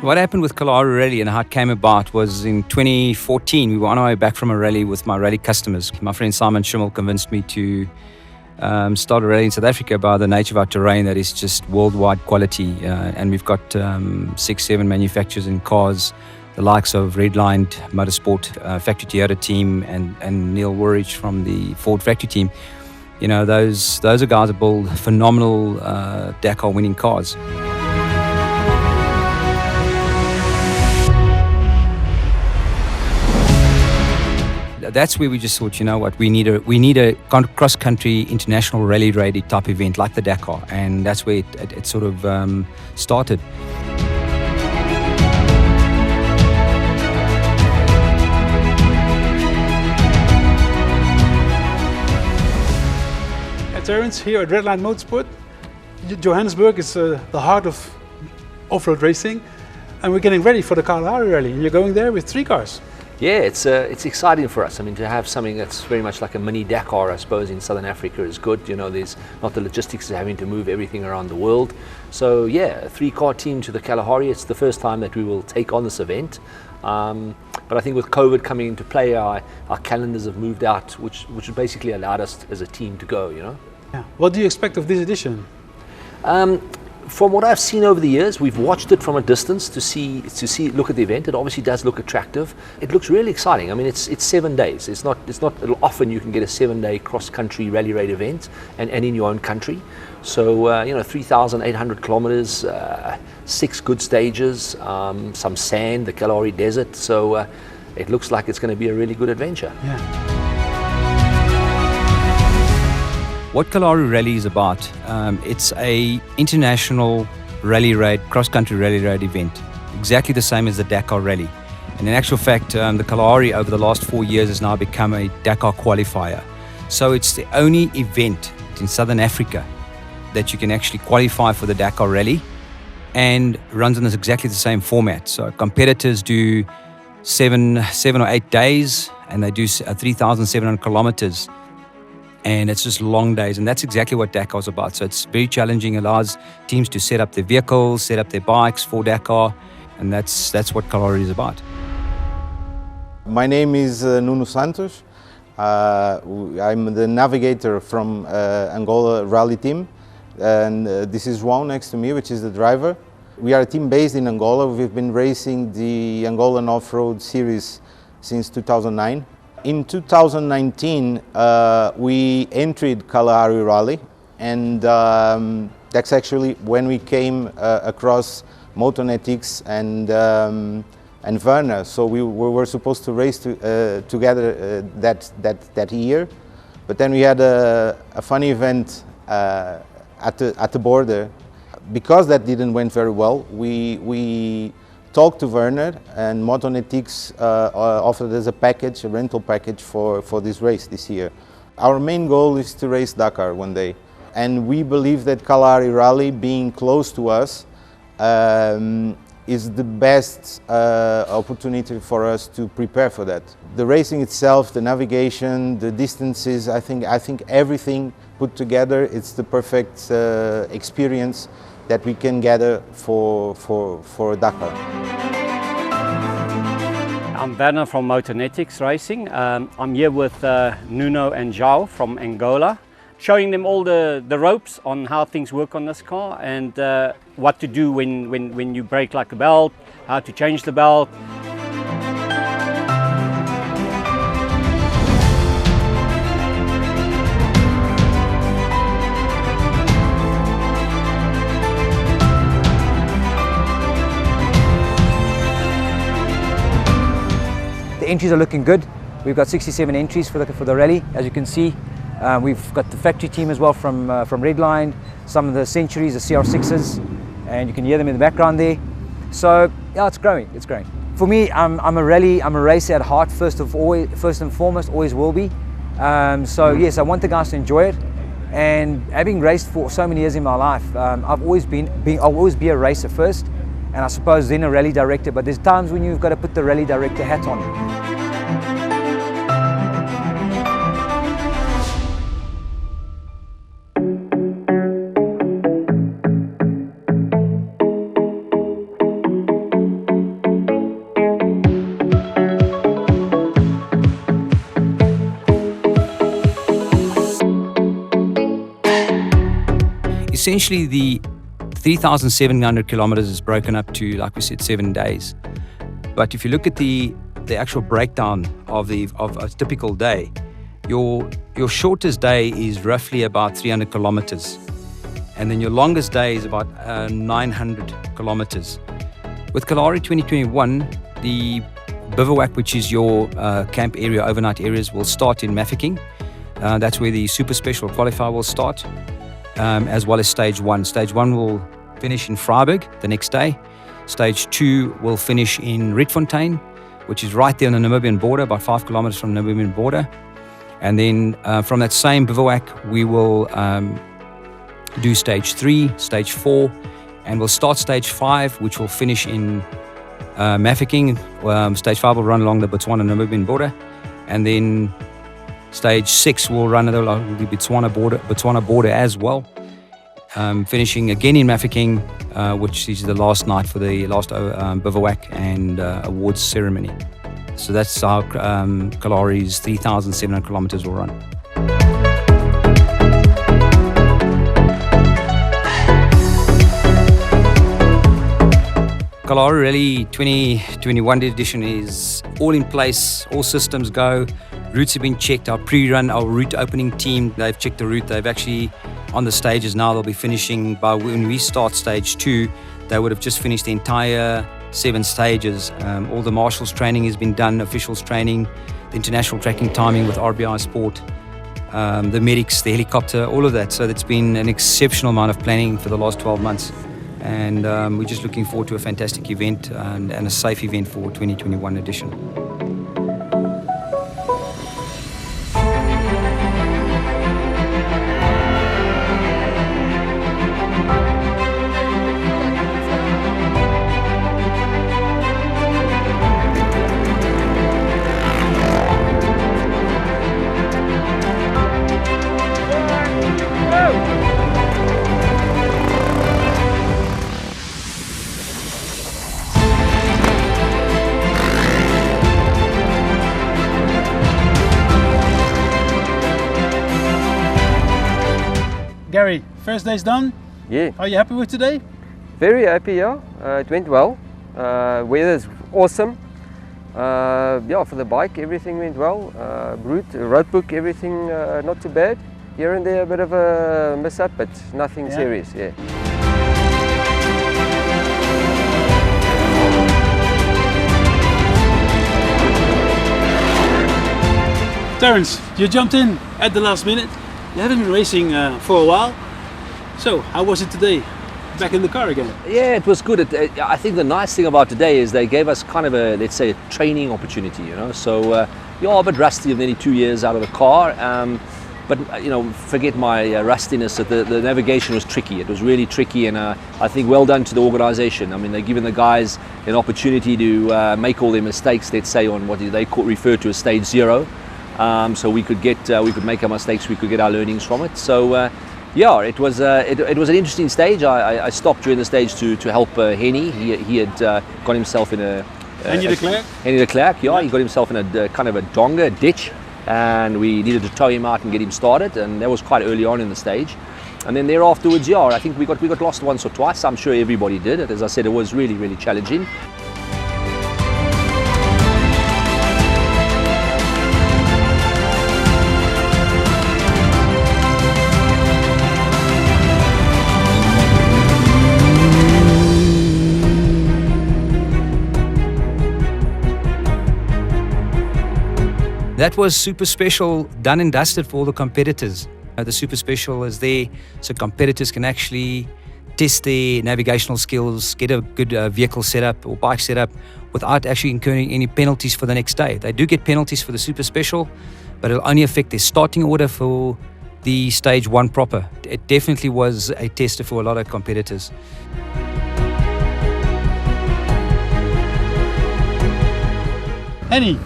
What happened with Kalahari Rally and how it came about was in 2014, we were on our way back from a rally with my rally customers. My friend Simon Schimmel convinced me to start a rally in South Africa by the nature of our terrain that is just worldwide quality. And we've got 6-7 manufacturers in cars, the likes of Redlined Motorsport, Factory Toyota team, and Neil Woolrich from the Ford Factory team. You know, those are guys that build phenomenal Dakar winning cars. That's where we just thought, you know what, we need a cross-country international rally raid type event like the Dakar, and that's where it sort of started. Terence here at Redline Motorsport. Johannesburg is the heart of off-road racing, and we're getting ready for the Kalahari Rally, and you're going there with 3 cars. Yeah, it's exciting for us. I mean, to have something that's very much like a mini Dakar, I suppose, in Southern Africa is good. You know, there's not the logistics of having to move everything around the world. So yeah, a 3-car team to the Kalahari. It's the first time that we will take on this event. But I think with COVID coming into play, our calendars have moved out, which basically allowed us as a team to go, you know. Yeah. What do you expect of this edition? From what I've seen over the years, we've watched it from a distance to look at the event. It obviously does look attractive. It looks really exciting. I mean, it's 7 days. It's not often you can get a 7-day cross-country rally raid event and in your own country. So you know, 3,800 kilometers, 6 good stages, some sand, the Kalahari Desert. So it looks like it's going to be a really good adventure. Yeah. What Kalahari Rally is about, it's a international rally raid, cross-country rally raid event, exactly the same as the Dakar Rally. And in actual fact, the Kalahari over the last 4 years has now become a Dakar qualifier. So it's the only event in Southern Africa that you can actually qualify for the Dakar Rally, and runs in exactly the same format. So competitors do 7 or 8 days, and they do 3,700 kilometers. And it's just long days, and that's exactly what Dakar is about. So it's very challenging, allows teams to set up their vehicles, set up their bikes for Dakar, and that's what Kalahari is about. My name is Nuno Santos. I'm the navigator from Angola Rally team, and this is João next to me, which is the driver. We are a team based in Angola. We've been racing the Angolan Off-Road Series since 2009. In 2019, we entered Kalahari Rally, and that's actually when we came across Motonetics and Werner. So we were supposed to race together that year, but then we had a funny event at the border. Because that didn't went very well, we talked to Werner, and Motonetics offered us a rental package for this race this year. Our main goal is to race Dakar one day, and we believe that Kalahari Rally, being close to us, is the best opportunity for us to prepare for that. The racing itself, the navigation, the distances, I think everything put together, it's the perfect experience that we can gather for Dakar. I'm Werner from Motonetics Racing. I'm here with Nuno and João from Angola, showing them all the ropes on how things work on this car, and what to do when you break like a belt, how to change the belt. Entries are looking good. We've got 67 entries for the rally, as you can see. We've got the factory team as well from Redline, some of the Centuries, the CR6s, and you can hear them in the background there. So yeah, it's growing. It's growing. For me, I'm a racer at heart first and foremost, always will be. So yes, I want the guys to enjoy it. And having raced for so many years in my life, I'll always be a racer first, and I suppose then a rally director. But there's times when you've got to put the rally director hat on. essentially the 3,700 kilometers is broken up to, like we said, 7 days. But if you look at the actual breakdown of a typical day, your shortest day is roughly about 300 kilometers, and then your longest day is about 900 kilometers. With Kalahari 2021, the bivouac, which is your camp area, overnight areas, will start in Mafeking. That's where the super special qualifier will start, as well as stage 1. Stage 1 will finish in Vryburg the next day. Stage 2 will finish in Rietfontein, which is right there on the Namibian border, about 5 kilometers from the Namibian border. And then from that same bivouac, we will do stage 3, stage 4, and we'll start stage 5, which will finish in Mafeking. Stage 5 will run along the Botswana-Namibian border, and then stage 6 will run along the Botswana border as well, finishing again in Mafeking, which is the last night for the last bivouac and awards ceremony. So that's how Kalahari's 3,700 kilometers will run. Kalahari Rally 2021 edition is all in place, all systems go, routes have been checked, our pre-run, our route opening team, they've checked the route, they've actually, on the stages now, they'll be finishing by when we start stage 2, they would have just finished the entire 7 stages. All the marshals training has been done, officials training, the international tracking timing with RBI Sport, the medics, the helicopter, all of that. So it's been an exceptional amount of planning for the last 12 months. And we're just looking forward to a fantastic event and a safe event for 2021 edition. Gary, first day's done. Yeah, Are you happy with today? very happy, yeah. It went well. Weather's awesome. Yeah, for the bike, everything went well. Road book, everything not too bad. Here and there, a bit of a mishap, but nothing serious, yeah. Terence, you jumped in at the last minute. You haven't been racing for a while. So, how was it today? Back in the car again? Yeah, it was good. I think the nice thing about today is they gave us kind of a, let's say, a training opportunity, you know. So you're a bit rusty of nearly 2 years out of the car. But, you know, forget my rustiness. The navigation was tricky. It was really tricky, and I think well done to the organisation. I mean, they've given the guys an opportunity to make all their mistakes, let's say, on what they refer to as stage 0. So we could make our mistakes, we could get our learnings from it. So yeah, it was an interesting stage. I stopped during the stage to help Henny. He had got himself in a Henny de Klerk? Henny de Klerk, yeah, he got himself in a kind of a donga ditch, and we needed to tow him out and get him started, and that was quite early on in the stage. And then thereafterwards, yeah, I think we got lost once or twice. I'm sure everybody did. As I said, it was really, really challenging. That was super special, done and dusted for all the competitors. The super special is there so competitors can actually test their navigational skills, get a good vehicle setup or bike setup without actually incurring any penalties for the next day. They do get penalties for the super special, but it'll only affect their starting order for the stage 1 proper. It definitely was a tester for a lot of competitors. Henny,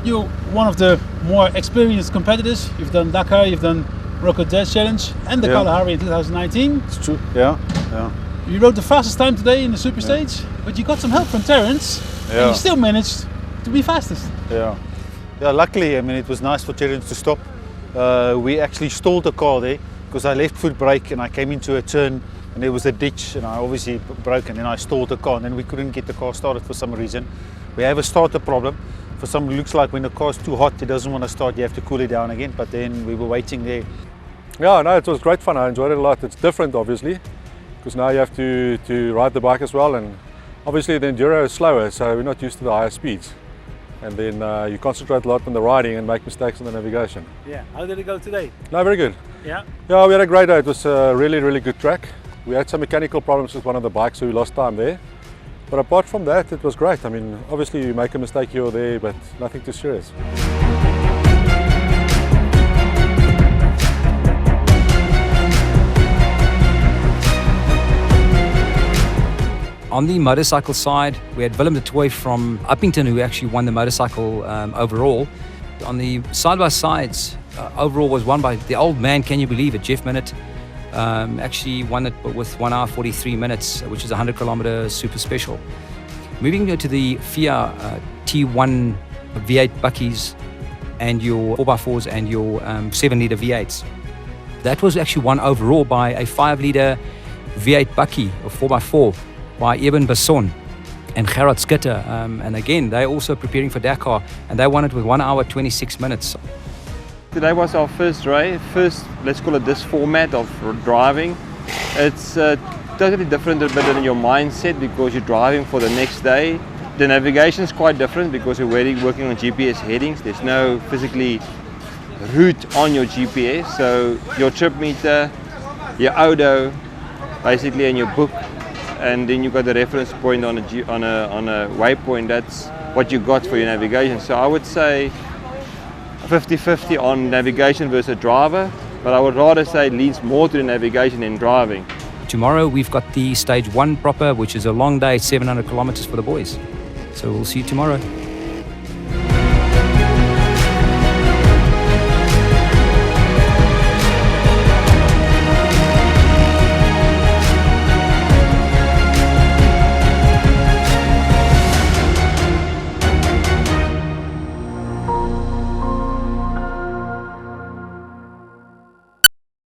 you're one of the more experienced competitors. You've done Dakar, you've done Rocket Jazz Challenge and the Kalahari in 2019. It's true, yeah. You rode the fastest time today in the super stage, but you got some help from Terence, and you still managed to be fastest. Yeah, luckily, I mean, it was nice for Terence to stop. We actually stalled the car there because I left foot brake and I came into a turn and there was a ditch and I obviously broke, and then I stalled the car and then we couldn't get the car started for some reason. We have a starter problem. For some, it looks like when the car's too hot, it doesn't want to start, you have to cool it down again, but then we were waiting there. Yeah, no, it was great fun. I enjoyed it a lot. It's different, obviously, because now you have to ride the bike as well, and obviously the enduro is slower, so we're not used to the higher speeds. And then you concentrate a lot on the riding and make mistakes on the navigation. Yeah, how did it go today? No, very good. Yeah? Yeah, we had a great day. It was a really, really good track. We had some mechanical problems with one of the bikes, so we lost time there. But apart from that, it was great. I mean, obviously you make a mistake here or there, but nothing too serious. On the motorcycle side, we had Willem de Tooy from Uppington, who actually won the motorcycle overall. On the side-by-sides, overall was won by the old man, can you believe it, Jeff Minute. Actually won it with 1 hour 43 minutes, which is a 100-kilometer super special. Moving to the FIA T1 V8 buckies and your 4x4s and your 7-litre V8s. That was actually won overall by a 5-litre V8 buckie, or 4x4, by Eben Basson and Gerard Skitter. And again, they're also preparing for Dakar, and they won it with 1 hour 26 minutes. Today was our first race, let's call it this format of driving. It's totally different a bit than your mindset, because you're driving for the next day. The navigation is quite different because we're already working on GPS headings. There's no physically route on your GPS, so your trip meter, your odo, basically, and your book, and then you've got the reference point on a waypoint. That's what you got for your navigation. So I would say 50-50 on navigation versus driver, but I would rather say it leans more to the navigation than driving. Tomorrow we've got the stage 1 proper, which is a long day, 700 kilometers for the boys. So we'll see you tomorrow.